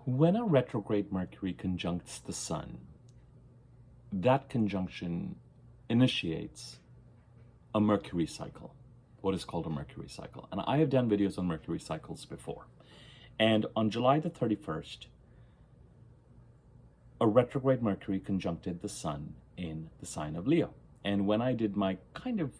When a retrograde Mercury conjuncts the Sun, that conjunction initiates a Mercury cycle, what is called a Mercury cycle. And I have done videos on Mercury cycles before. And on July the 31st, a retrograde Mercury conjuncted the Sun in the sign of Leo. And when I did my kind of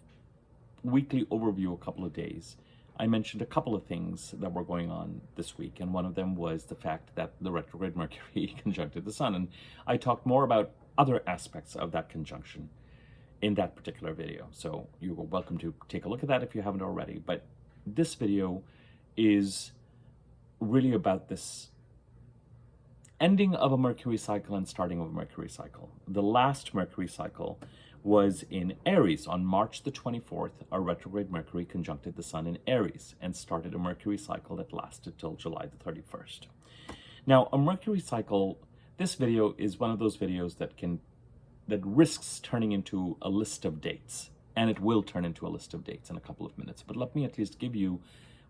weekly overview a couple of days, I mentioned a couple of things that were going on this week, and one of them was the fact that the retrograde Mercury conjuncted the Sun, and I talked more about other aspects of that conjunction in that particular video. So you're welcome to take a look at that if you haven't already. But this video is really about this ending of a Mercury cycle and starting of a Mercury cycle. The last Mercury cycle was in Aries. On March the 24th, a retrograde Mercury conjuncted the Sun in Aries and started a Mercury cycle that lasted till July the 31st. Now, a Mercury cycle, this video is one of those videos that risks turning into a list of dates, and it will turn into a list of dates in a couple of minutes. But let me at least give you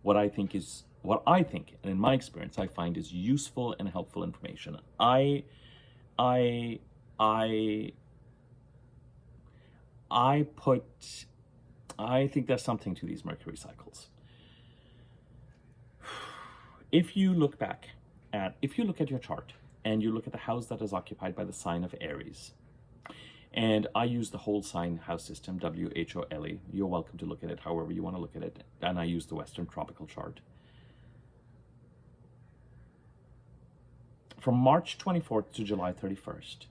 what I think, and in my experience, I find is useful and helpful information. I think there's something to these Mercury cycles. If you look at your chart and you look at the house that is occupied by the sign of Aries, and I use the whole sign house system, WHOLE. You're welcome to look at it however you want to look at it. And I use the Western tropical chart. From March 24th to July 31st,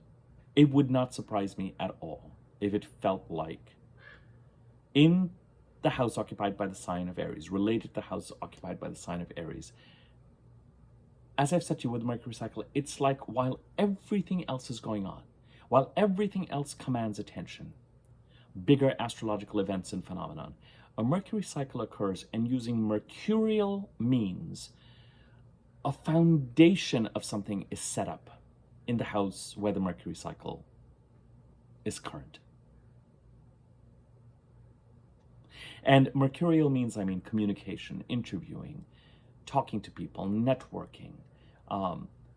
it would not surprise me at all if it felt like in the house occupied by the sign of Aries, related to the house occupied by the sign of Aries, as I've said to you with the Mercury cycle, it's like while everything else is going on, while everything else commands attention, bigger astrological events and phenomenon, a Mercury cycle occurs, and using mercurial means, a foundation of something is set up in the house where the Mercury cycle is current. And mercurial means, I mean, communication, interviewing, talking to people, networking,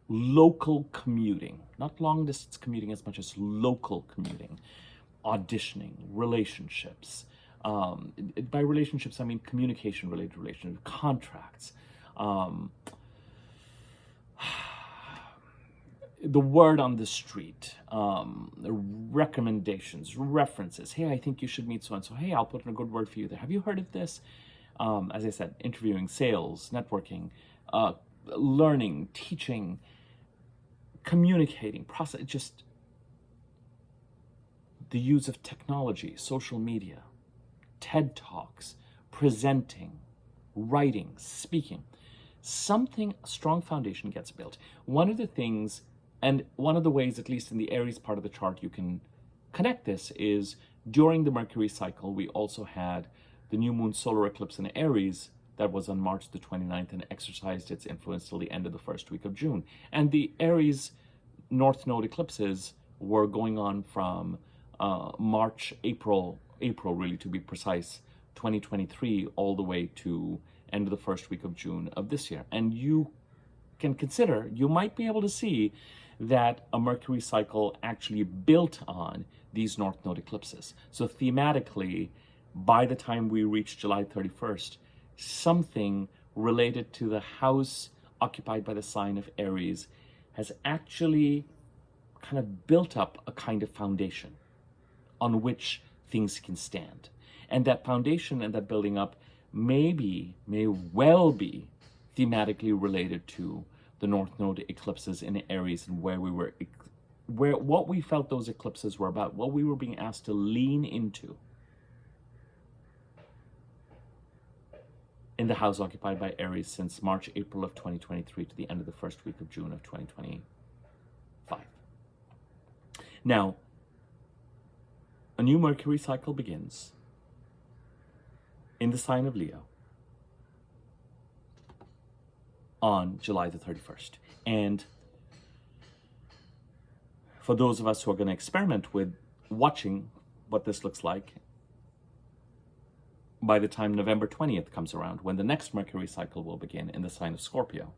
local commuting, not long distance commuting as much as local commuting, auditioning, relationships. By relationships, I mean communication related relationships, contracts, the word on the street, recommendations, references. Hey, I think you should meet so-and-so. Hey, I'll put in a good word for you there. Have you heard of this? As I said, interviewing, sales, networking, learning, teaching, communicating, just the use of technology, social media, TED Talks, presenting, writing, speaking. Something, a strong foundation gets built. One of the things, and one of the ways, at least in the Aries part of the chart, you can connect this is during the Mercury cycle, we also had the new moon solar eclipse in Aries that was on March the 29th and exercised its influence till the end of the first week of June. And the Aries North Node eclipses were going on from April really to be precise, 2023, all the way to end of the first week of June of this year. And you can consider, you might be able to see that a Mercury cycle actually built on these North Node eclipses. So thematically, by the time we reach July 31st, something related to the house occupied by the sign of Aries has actually kind of built up a kind of foundation on which things can stand. And that foundation and that building up may well be thematically related to the North Node eclipses in Aries, and what we felt those eclipses were about, what we were being asked to lean into in the house occupied by Aries since March, April of 2023 to the end of the first week of June of 2025. Now, a new Mercury cycle begins in the sign of Leo on July the 31st. And for those of us who are going to experiment with watching what this looks like, by the time November 20th comes around, when the next Mercury cycle will begin in the sign of Scorpio,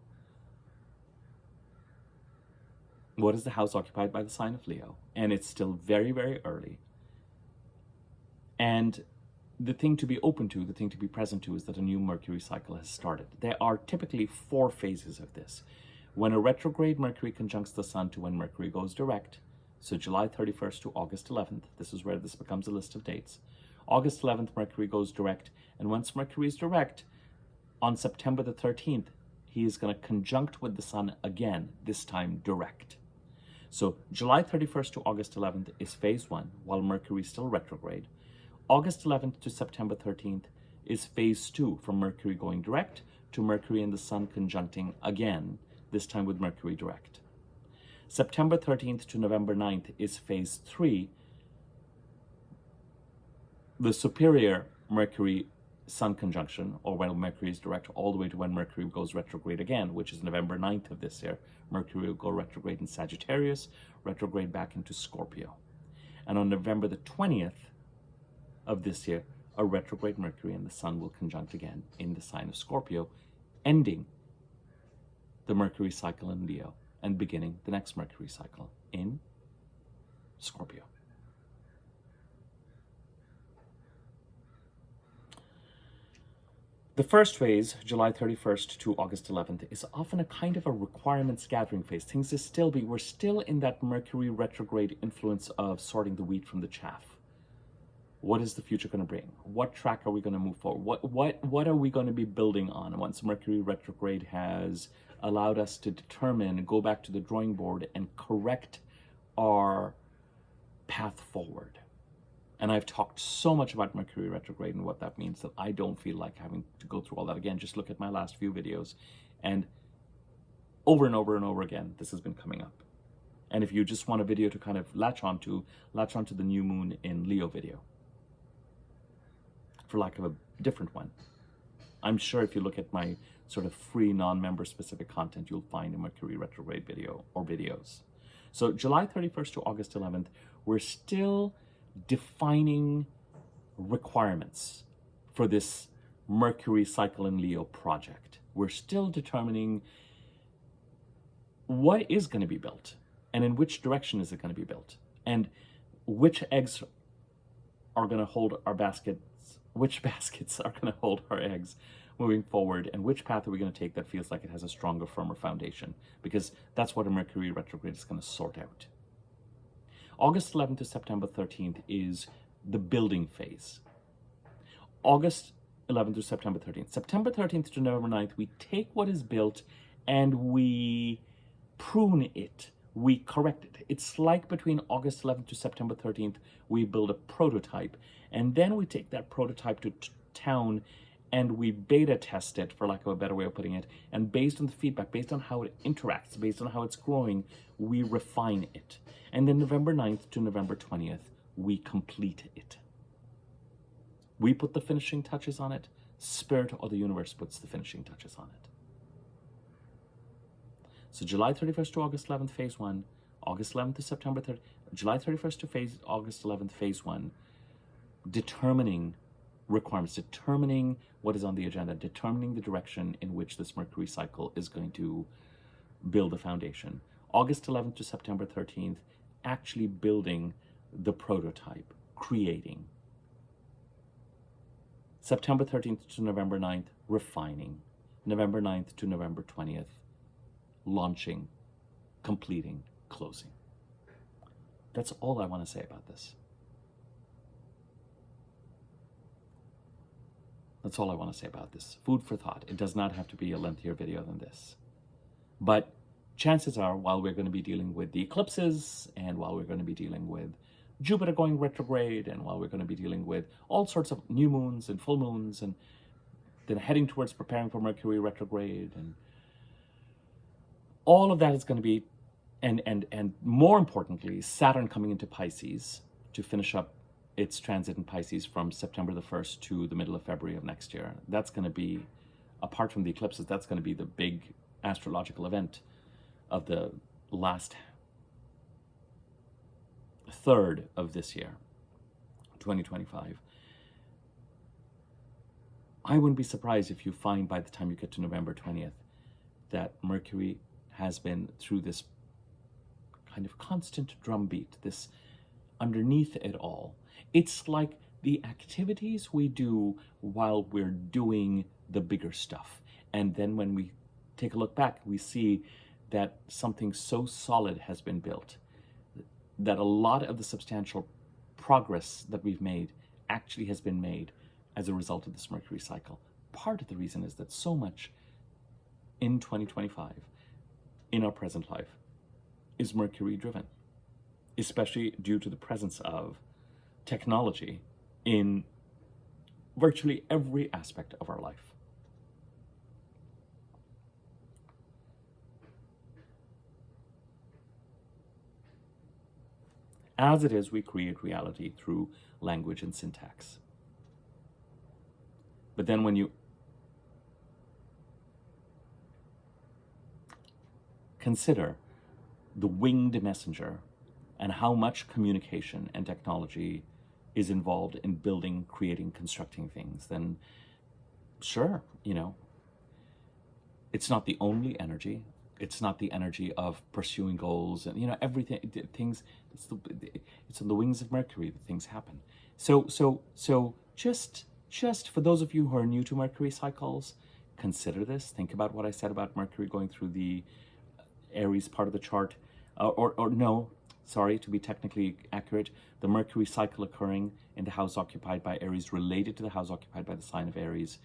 What is the house occupied by the sign of Leo? And it's still very, very early. And the thing to be open to, the thing to be present to, is that a new Mercury cycle has started. There are typically 4 phases of this. When a retrograde Mercury conjuncts the Sun to when Mercury goes direct, so July 31st to August 11th, this is where this becomes a list of dates. August 11th, Mercury goes direct, and once Mercury is direct, on September the 13th, he is going to conjunct with the Sun again, this time direct. So July 31st to August 11th is phase 1, while Mercury is still retrograde. August 11th to September 13th is phase 2, from Mercury going direct to Mercury and the Sun conjuncting again, this time with Mercury direct. September 13th to November 9th is phase 3, the superior Mercury Sun conjunction, or when Mercury is direct, all the way to when Mercury goes retrograde again, which is November 9th of this year. Mercury will go retrograde in Sagittarius, retrograde back into Scorpio. And on November the 20th of this year, a retrograde Mercury and the Sun will conjunct again in the sign of Scorpio, ending the Mercury cycle in Leo and beginning the next Mercury cycle in Scorpio. The first phase, July 31st to August 11th, is often a kind of a requirements gathering phase. We're still in that Mercury retrograde influence of sorting the wheat from the chaff. What is the future going to bring? What track are we going to move forward? What are we going to be building on once Mercury retrograde has allowed us to determine, go back to the drawing board and correct our path forward? And I've talked so much about Mercury retrograde and what that means that I don't feel like having to go through all that again. Just look at my last few videos, and over and over and over again, this has been coming up. And if you just want a video to kind of latch onto the new moon in Leo video, for lack of a different one. I'm sure if you look at my sort of free non-member specific content, you'll find a Mercury retrograde video or videos. So July 31st to August 11th, we're still defining requirements for this Mercury cycle in Leo project. We're still determining what is going to be built and in which direction is it going to be built, and which eggs are going to hold our baskets, which baskets are going to hold our eggs moving forward, and which path are we going to take that feels like it has a stronger, firmer foundation, because that's what a Mercury retrograde is going to sort out. August 11th to September 13th is the building phase. August 11th to September 13th. September 13th to November 9th, we take what is built and we prune it, we correct it. It's like between August 11th to September 13th, we build a prototype, and then we take that prototype to town and we beta test it, for lack of a better way of putting it, and based on the feedback, based on how it interacts, based on how it's growing, we refine it. And then November 9th to November 20th, we complete it. We put the finishing touches on it. Spirit or the universe puts the finishing touches on it. So July 31st to August 11th, phase 1. August 11th to September 3rd. July 31st to August 11th, phase 1. Determining requirements, determining what is on the agenda, determining the direction in which this Mercury cycle is going to build a foundation. August 11th to September 13th, actually building the prototype, creating. September 13th to November 9th, refining. November 9th to November 20th, launching, completing, closing. That's all I want to say about this. That's all I want to say about this. Food for thought. It does not have to be a lengthier video than this. But chances are, while we're going to be dealing with the eclipses, and while we're going to be dealing with Jupiter going retrograde, and while we're going to be dealing with all sorts of new moons and full moons, and then heading towards preparing for Mercury retrograde, and all of that is going to be, and more importantly, Saturn coming into Pisces to finish up its transit in Pisces from September the 1st to the middle of February of next year. That's going to be, apart from the eclipses, that's going to be the big astrological event of the last third of this year, 2025. I wouldn't be surprised if you find by the time you get to November 20th that Mercury has been through this kind of constant drumbeat, this underneath it all. It's like the activities we do while we're doing the bigger stuff. And then when we take a look back, we see that something so solid has been built, that a lot of the substantial progress that we've made actually has been made as a result of this Mercury cycle. Part of the reason is that so much in 2025, in our present life, is Mercury driven, especially due to the presence of technology in virtually every aspect of our life. As it is, we create reality through language and syntax. But then when you consider the winged messenger and how much communication and technology is involved in building, creating, constructing things, then sure, it's not the only energy. It's not the energy of pursuing goals and everything. Things. It's on the wings of Mercury that things happen. So just for those of you who are new to Mercury cycles, consider this. Think about what I said about Mercury going through the Aries part of the chart, or no, sorry, to be technically accurate, the Mercury cycle occurring in the house occupied by Aries, related to the house occupied by the sign of Aries,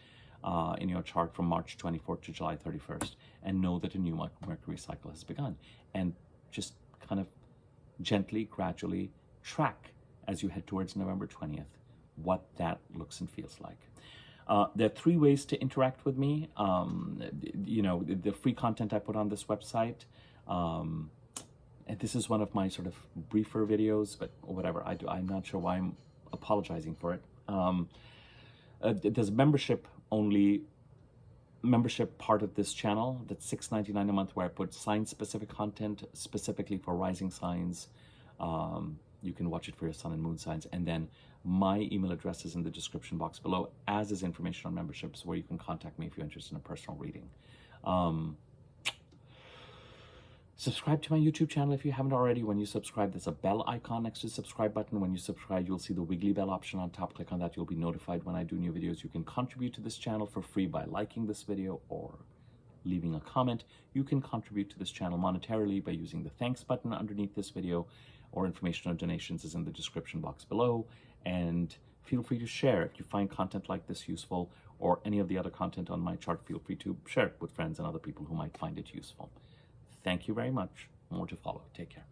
in your chart from March 24th to July 31st, and know that a new Mercury cycle has begun. And just kind of gently, gradually track as you head towards November 20th what that looks and feels like. There are 3 ways to interact with me. The free content I put on this website. And this is one of my sort of briefer videos, but whatever. I'm not sure why I'm apologizing for it. There's a membership part of this channel that's $6.99 a month, where I put sign-specific content specifically for rising signs. You can watch it for your sun and moon signs. And then my email address is in the description box below, as is information on memberships, where you can contact me if you're interested in a personal reading. Subscribe to my YouTube channel if you haven't already. When you subscribe, there's a bell icon next to the subscribe button. When you subscribe, you'll see the wiggly bell option on top. Click on that. You'll be notified when I do new videos. You can contribute to this channel for free by liking this video or leaving a comment. You can contribute to this channel monetarily by using the thanks button underneath this video, or information on donations is in the description box below. And feel free to share if you find content like this useful, or any of the other content on my chart. Feel free to share it with friends and other people who might find it useful. Thank you very much. More to follow. Take care.